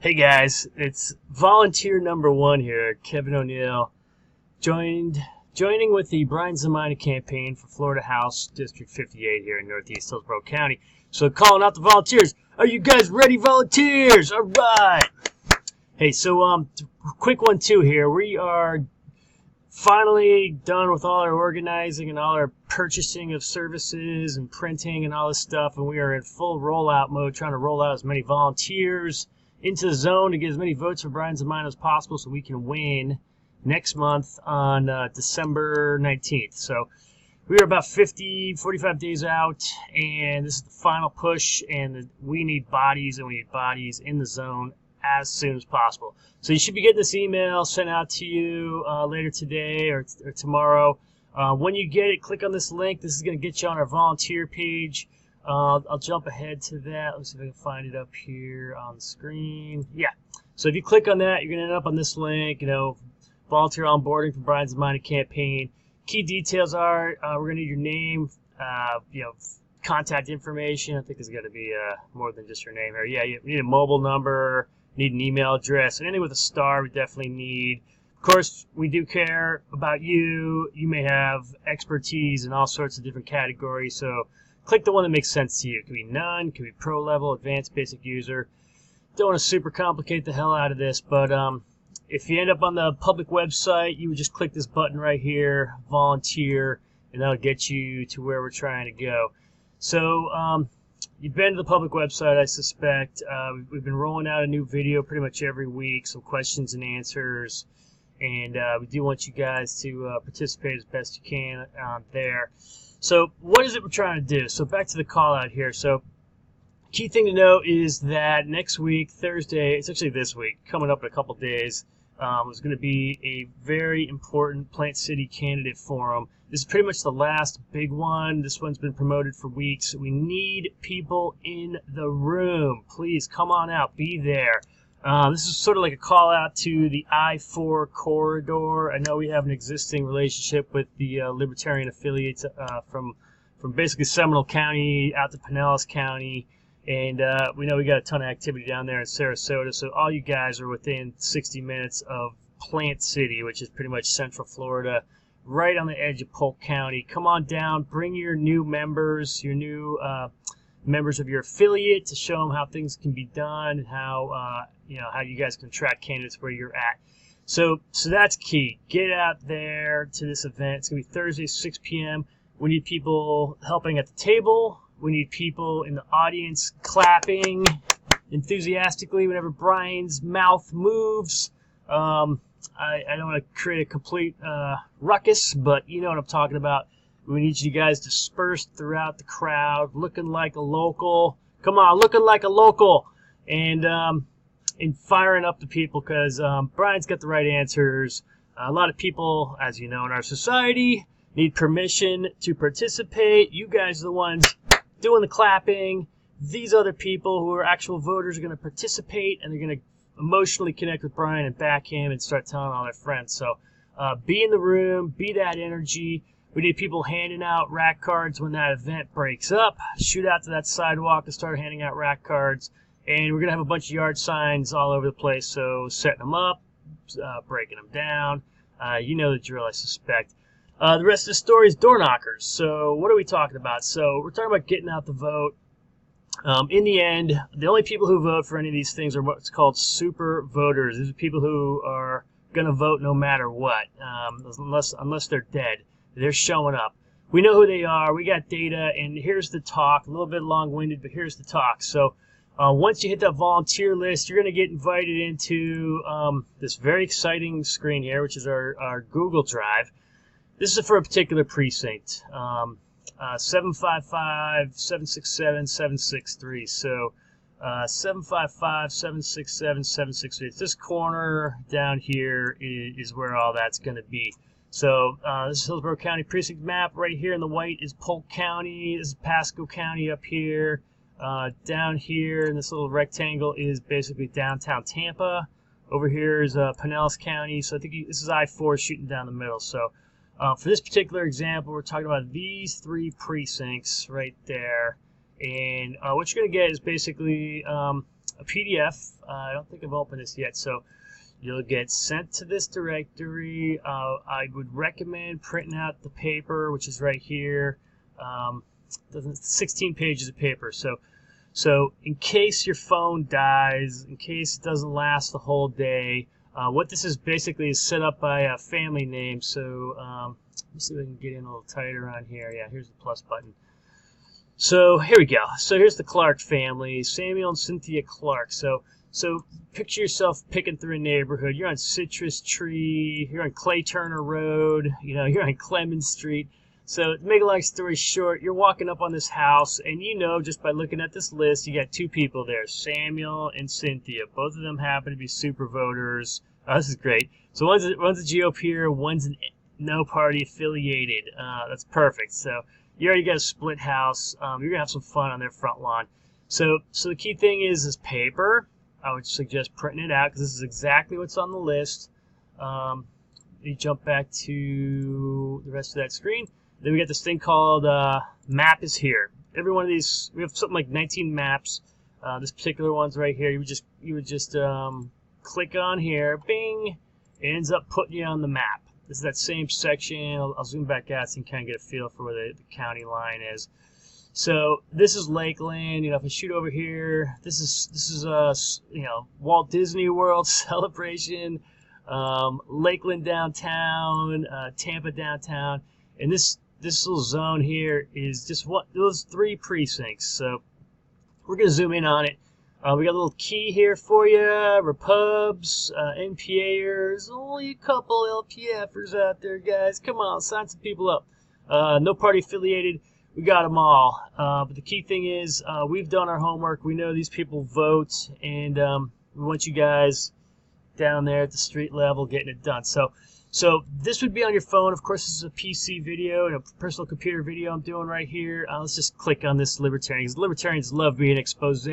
Hey guys, it's volunteer number one here, Kevin O'Neill, joining with the Bryan Zemina campaign for Florida House District 58 here in Northeast Hillsborough County. So calling out the volunteers. Are you guys ready, volunteers? All right. Hey, so quick one too here. We are finally done with all our organizing and all our purchasing of services and printing and all this stuff, and we are in full rollout mode, trying to roll out as many volunteers into the zone to get as many votes for Bryan Zemina as possible so we can win next month on December 19th. So we are about 45 days out, and this is the final push, and we need bodies, and we need bodies in the zone as soon as possible. So you should be getting this email sent out to you later today or tomorrow. When you get it, click on this link. This is going to get you on our volunteer page. I'll jump ahead to that. Let's see if I can find it up here on the screen. Yeah. So if you click on that, you're going to end up on this link, volunteer onboarding for Bryan Zemina campaign. Key details are we're going to need your name, contact information. I think there's got to be more than just your name here. Yeah, you need a mobile number, need an email address, and anything with a star we definitely need. Of course, we do care about you. You may have expertise in all sorts of different categories, so click the one that makes sense to you. It could be none, it could be pro level, advanced basic user. Don't want to super complicate the hell out of this, but if you end up on the public website, you would just click this button right here, volunteer, and that'll get you to where we're trying to go. So you've been to the public website, I suspect. We've been rolling out a new video pretty much every week, some questions and answers, and we do want you guys to participate as best you can there. So what is it we're trying to do? So back to the call out here. So key thing to know is that next week, Thursday, it's actually this week, coming up in a couple days, is going to be a very important Plant City candidate forum. This is pretty much the last big one. This one's been promoted for weeks. We need people in the room. Please come on out. Be there. This is sort of like a call out to the I-4 corridor. I know we have an existing relationship with the Libertarian affiliates from basically Seminole County out to Pinellas County. And we know we got a ton of activity down there in Sarasota. So all you guys are within 60 minutes of Plant City, which is pretty much Central Florida, right on the edge of Polk County. Come on down. Bring your new members, your new members of your affiliate to show them how things can be done and how you guys can track candidates where you're at. So that's key. Get out there to this event. It's going to be Thursday, 6 p.m. We need people helping at the table. We need people in the audience clapping enthusiastically whenever Bryan's mouth moves. I don't want to create a complete ruckus, but you know what I'm talking about. We need you guys dispersed throughout the crowd, looking like a local. Come on, looking like a local, and firing up the people, because Bryan's got the right answers. A lot of people, as you know, in our society need permission to participate. You guys are the ones doing the clapping. These other people who are actual voters are going to participate, and they're going to emotionally connect with Bryan and back him and start telling all their friends. So be in the room, be that energy. We need people handing out rack cards when that event breaks up. Shoot out to that sidewalk and start handing out rack cards. And we're going to have a bunch of yard signs all over the place, so setting them up, breaking them down. You know the drill, I suspect. The rest of the story is door knockers. So what are we talking about? So we're talking about getting out the vote. In the end, the only people who vote for any of these things are what's called super voters. These are people who are going to vote no matter what, unless they're dead. They're showing up. We know who they are. We got data, and here's the talk. A little bit long-winded, but here's the talk. So once you hit that volunteer list, you're going to get invited into this very exciting screen here, which is our Google Drive. This is for a particular precinct, 755, 767, 763. So 755, 767, 763. It's this corner down here is where all that's going to be. So this is Hillsborough County precinct map. Right here in the white is Polk County. This is Pasco County up here. Down here in this little rectangle is basically downtown Tampa. Over here is Pinellas County. So I think this is I-4 shooting down the middle. So for this particular example, we're talking about these three precincts right there. And what you're going to get is basically a a PDF. I don't think I've opened this yet, so you'll get sent to this directory. I would recommend printing out the paper, which is right here. 16 pages of paper. So in case your phone dies, in case it doesn't last the whole day, what this is basically is set up by a family name. So let's see if I can get in a little tighter on here. Yeah, here's the plus button. So here we go. So here's the Clark family, Samuel and Cynthia Clark. So picture yourself picking through a neighborhood. You're on Citrus Tree. You're on Clay Turner Road. You know, you're on Clemens Street. So to make a long story short, you're walking up on this house, and you know just by looking at this list, you got two people there, Samuel and Cynthia. Both of them happen to be super voters. Oh, this is great. So one's a GOPer, one's an no party affiliated. That's perfect. So you already got a split house. You're gonna have some fun on their front lawn. So the key thing is this paper. I would suggest printing it out because this is exactly what's on the list. You jump back to the rest of that screen. Then we got this thing called Map is Here. Every one of these, we have something like 19 maps. This particular one's right here. You would just click on here, bing, it ends up putting you on the map. This is that same section. I'll zoom back out so you can kind of get a feel for where the county line is. So this is Lakeland. You know, if I shoot over here, this is you know, Walt Disney World Celebration, Lakeland downtown, Tampa downtown, and this little zone here is just those 3 precincts. So we're gonna zoom in on it. We got a little key here for you, Repubs, NPAers, only a couple LPFers out there, guys. Come on, sign some people up. No party affiliated, we got them all. But the key thing is, we've done our homework. We know these people vote, and we want you guys down there at the street level getting it done. So this would be on your phone. Of course, this is a PC video and a personal computer video I'm doing right here. Let's just click on this libertarian, because libertarians love being exposed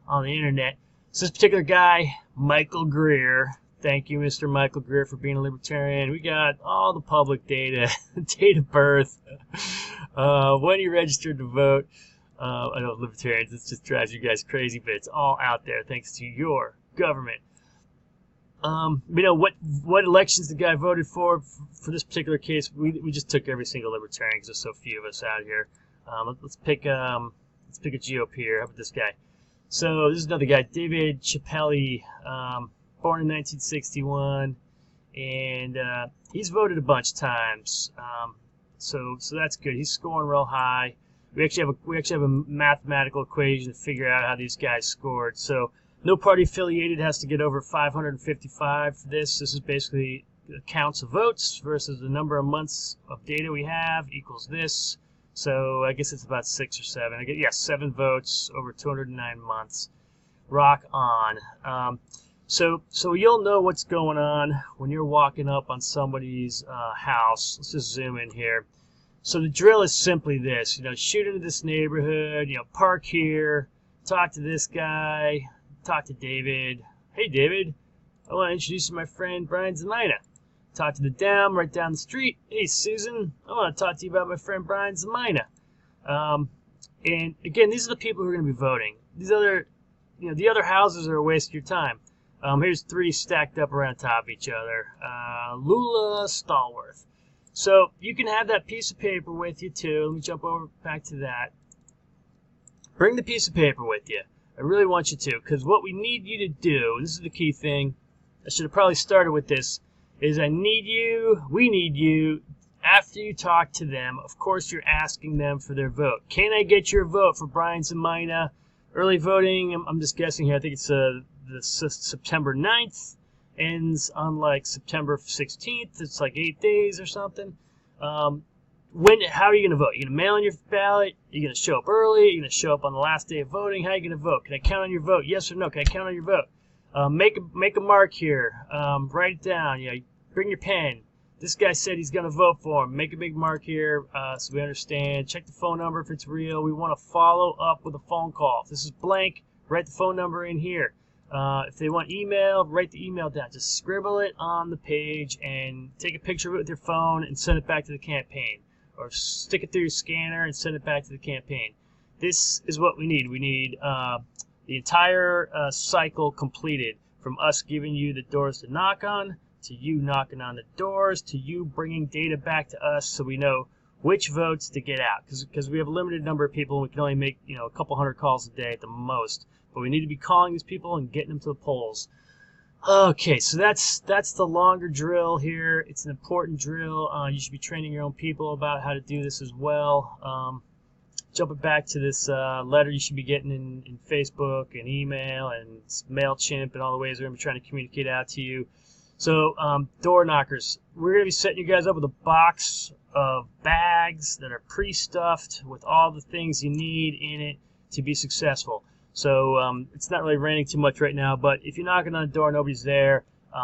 on the internet. So this particular guy, Michael Greer, thank you, Mr. Michael Greer, for being a libertarian. We got all the public data, date of birth, when you registered to vote. I know libertarians, this just drives you guys crazy, but it's all out there thanks to your government. You know what elections the guy voted for this particular case. We just took every single libertarian because there's so few of us out here. Let's pick a GOP here. How about this guy? So this is another guy, David Chappelli, born in 1961, and he's voted a bunch of times. So that's good. He's scoring real high. We actually have a mathematical equation to figure out how these guys scored. So no party affiliated has to get over 555 for this. This is basically the counts of votes versus the number of months of data we have equals this. So I guess it's about 6 or 7. I guess, 7 votes over 209 months. Rock on. So you'll know what's going on when you're walking up on somebody's house. Let's just zoom in here. So the drill is simply this. You know, shoot into this neighborhood. You know, park here. Talk to this guy. Talk to David. Hey, David. I want to introduce you to my friend Bryan Zemina. Talk to the dam right down the street. Hey, Susan, I want to talk to you about my friend Bryan Zemina. And again, these are the people who are going to be voting. These other, the other houses are a waste of your time. Here's 3 stacked up around top of each other. Lula Stallworth. So you can have that piece of paper with you too. Let me jump over back to that. Bring the piece of paper with you. I really want you to, because what we need you to do, this is the key thing. I should have probably started with this. Is we need you, after you talk to them, of course you're asking them for their vote. Can I get your vote for Bryan Zemina? Early voting, I'm just guessing here, I think it's the September 9th, ends on like September 16th, it's like 8 days or something. How are you going to vote? You going to mail in your ballot? Are you going to show up early? Are you going to show up on the last day of voting? How are you going to vote? Can I count on your vote? Yes or no? Can I count on your vote? Make a mark here. Write it down. Bring your pen. This guy said he's going to vote for him. Make a big mark here so we understand. Check the phone number if it's real. We want to follow up with a phone call. If this is blank, write the phone number in here. If they want email, write the email down. Just scribble it on the page and take a picture of it with your phone and send it back to the campaign. Or stick it through your scanner and send it back to the campaign. This is what we need. We need The entire cycle completed, from us giving you the doors to knock on, to you knocking on the doors, to you bringing data back to us so we know which votes to get out. Because we have a limited number of people and we can only make a couple hundred calls a day at the most. But we need to be calling these people and getting them to the polls. Okay, so that's the longer drill here. It's an important drill. You should be training your own people about how to do this as well. Jumping back to this letter you should be getting in Facebook and email and MailChimp and all the ways we're going to be trying to communicate out to you. So door knockers, we're going to be setting you guys up with a box of bags that are pre-stuffed with all the things you need in it to be successful. So it's not really raining too much right now, but if you're knocking on the door, nobody's there,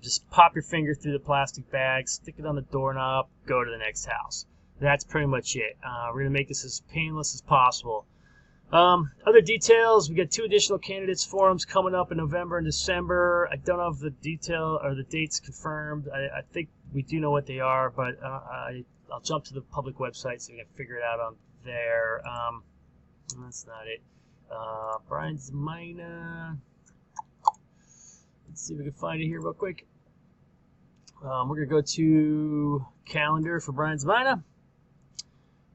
just pop your finger through the plastic bag, stick it on the doorknob, go to the next house. That's pretty much it. We're going to make this as painless as possible. Other details, we got 2 additional candidates forums coming up in November and December. I don't know if the detail or the dates confirmed. I think we do know what they are, but I'll jump to the public website so we can figure it out on there. That's not it. Bryan Zemina. Let's see if we can find it here real quick. We're going to go to calendar for Bryan Zemina.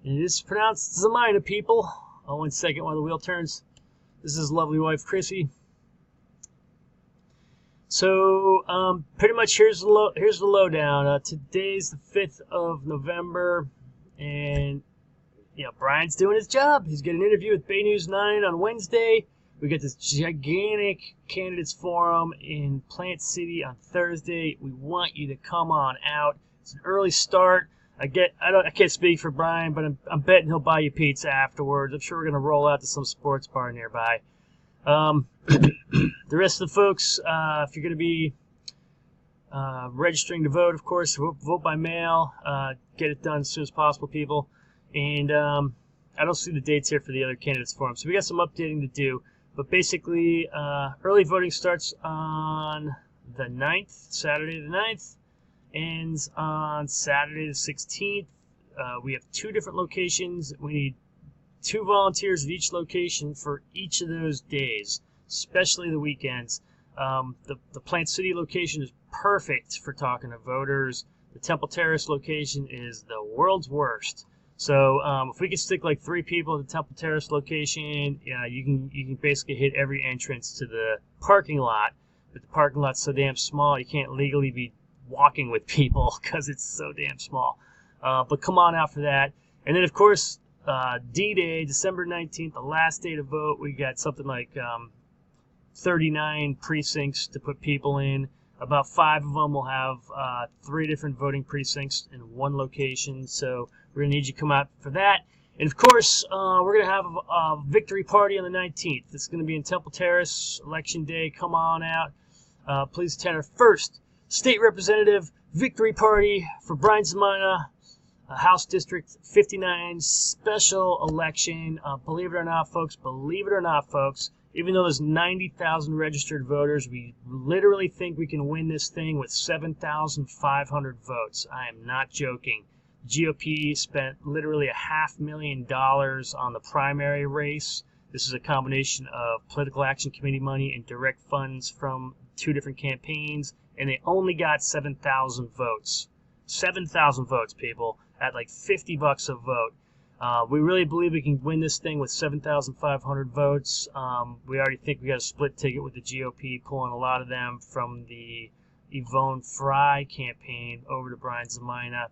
And it is pronounced Zemina, people. Oh, 1 second while the wheel turns. This is his lovely wife, Chrissy. So, pretty much here's the lowdown. Today's the 5th of November, and Bryan's doing his job. He's getting an interview with Bay News 9 on Wednesday. We got this gigantic candidates forum in Plant City on Thursday. We want you to come on out. It's an early start. I can't speak for Bryan, but I'm betting he'll buy you pizza afterwards. I'm sure we're gonna roll out to some sports bar nearby. The rest of the folks, if you're gonna be registering to vote, of course, vote by mail. Get it done as soon as possible, people. And I don't see the dates here for the other candidates forum, so we got some updating to do. But basically, early voting starts on the 9th, Saturday the 9th. Ends on Saturday the 16th. We have 2 different locations. We need 2 volunteers at each location for each of those days, especially the weekends. The Plant City location is perfect for talking to voters. The Temple Terrace location is the world's worst. So if we can stick like 3 people at the Temple Terrace location, you can basically hit every entrance to the parking lot. But the parking lot's so damn small, you can't legally be walking with people because it's so damn small. But come on out for that. And then, of course, D-Day, December 19th, the last day to vote. We got something like 39 precincts to put people in. About 5 of them will have 3 different voting precincts in 1 location. So we're going to need you to come out for that. And, of course, we're going to have a victory party on the 19th. It's going to be in Temple Terrace, Election Day. Come on out. Please attend our first State Representative Victory Party for Bryan Zemina, House District 59 special election. Believe it or not, folks, even though there's 90,000 registered voters, we literally think we can win this thing with 7,500 votes. I am not joking. GOP spent literally $500,000 on the primary race. This is a combination of Political Action Committee money and direct funds from 2 different campaigns. And they only got 7,000 votes. 7,000 votes, people, at like $50 a vote. We really believe we can win this thing with 7,500 votes. We already think we got a split ticket with the GOP, pulling a lot of them from the Yvonne Fry campaign over to Bryan Zemina.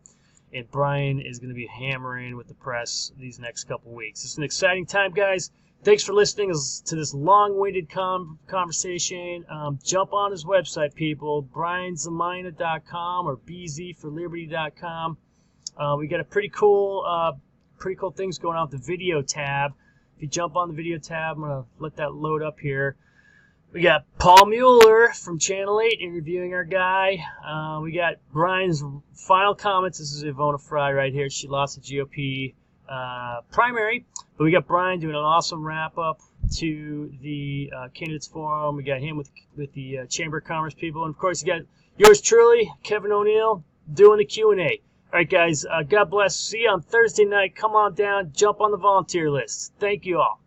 And Bryan is going to be hammering with the press these next couple weeks. It's an exciting time, guys. Thanks for listening to this long-winded conversation. Jump on his website, people, bryanzemina.com or BZ4Liberty.com. We got a pretty cool things going on with the video tab. If you jump on the video tab, I'm going to let that load up here. We got Paul Mueller from Channel 8 interviewing our guy. We got Bryan's final comments. This is Yvonne Fry right here. She lost the GOP primary, but we got Bryan doing an awesome wrap-up to the candidates forum. We got him with the Chamber of Commerce people, and of course you got yours truly, Kevin O'Neill, doing the Q&A. All right, guys, God bless. See you on Thursday night. Come on down, jump on the volunteer list. Thank you all.